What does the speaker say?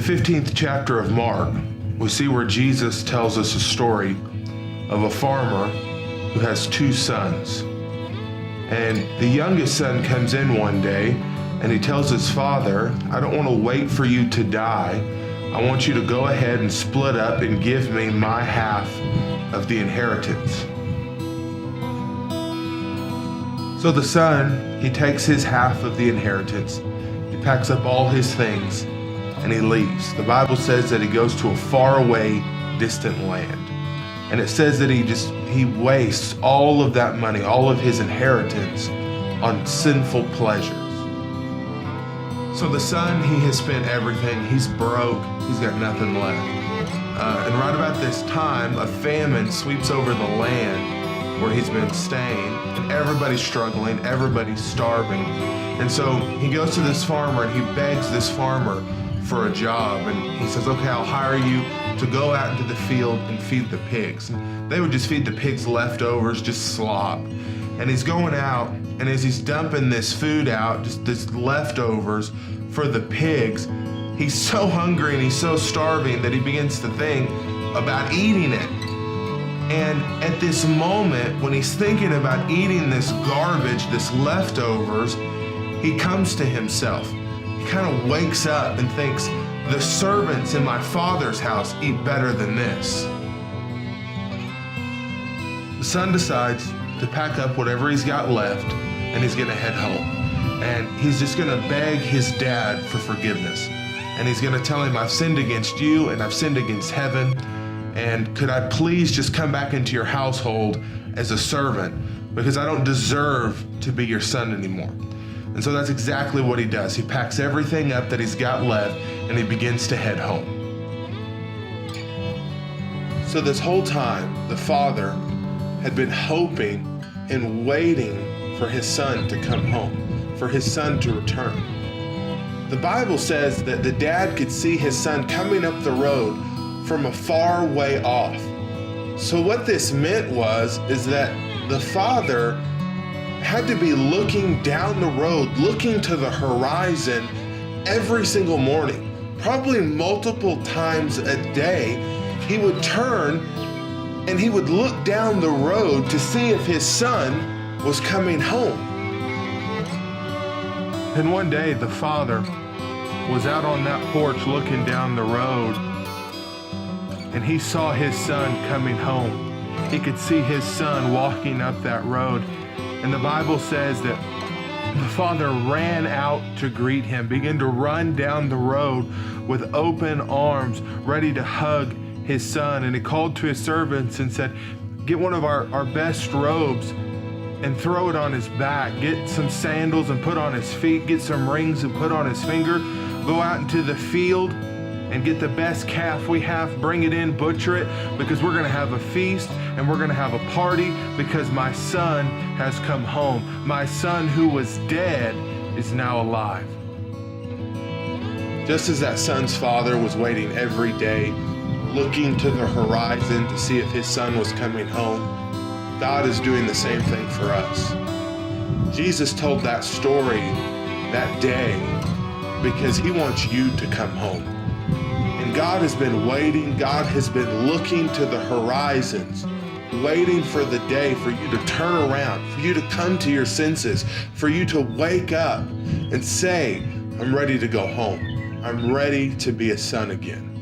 15th chapter of Mark, we see where Jesus tells us a story of a farmer who has two sons. And the youngest son comes in one day and he tells his father, I don't want to wait for you to die. I want you to go ahead and split up and give me my half of the inheritance. So the son, he takes his half of the inheritance, he packs up all his things, and he leaves. The Bible says that he goes to a faraway, distant land. And it says that he wastes all of that money, all of his inheritance on sinful pleasures. So the son, he has spent everything. He's broke. He's got nothing left. And right about this time, a famine sweeps over the land where he's been staying, and everybody's struggling, everybody's starving. And so he goes to this farmer and he begs this farmer for a job, and he says, okay, I'll hire you to go out into the field and feed the pigs. And they would just feed the pigs leftovers, just slop. And he's going out, and as he's dumping this food out, just this leftovers for the pigs, he's so hungry and he's so starving that he begins to think about eating it. And at this moment, when he's thinking about eating this garbage, this leftovers, he comes to himself. He kind of wakes up and thinks, the servants in my father's house eat better than this. The son decides to pack up whatever he's got left and he's gonna head home. And he's just gonna beg his dad for forgiveness. And he's gonna tell him, I've sinned against you and I've sinned against heaven. And could I please just come back into your household as a servant, because I don't deserve to be your son anymore. And so that's exactly what he does. He packs everything up that he's got left and he begins to head home. So this whole time, the father had been hoping and waiting for his son to come home, for his son to return. The Bible says that the dad could see his son coming up the road from a far way off. So what this meant is that the father had to be looking down the road, looking to the horizon every single morning, probably multiple times a day. He would turn and he would look down the road to see if his son was coming home. And one day the father was out on that porch looking down the road, and he saw his son coming home. He could see his son walking up that road. And the Bible says that the father ran out to greet him, began to run down the road with open arms, ready to hug his son. And he called to his servants and said, get one of our best robes and throw it on his back. Get some sandals and put on his feet. Get some rings and put on his finger. Go out into the field and get the best calf we have, bring it in, butcher it, because we're gonna have a feast and we're gonna have a party because my son has come home. My son who was dead is now alive. Just as that son's father was waiting every day, looking to the horizon to see if his son was coming home, God is doing the same thing for us. Jesus told that story that day because he wants you to come home. And God has been waiting, God has been looking to the horizons, waiting for the day for you to turn around, for you to come to your senses, for you to wake up and say, I'm ready to go home. I'm ready to be a son again.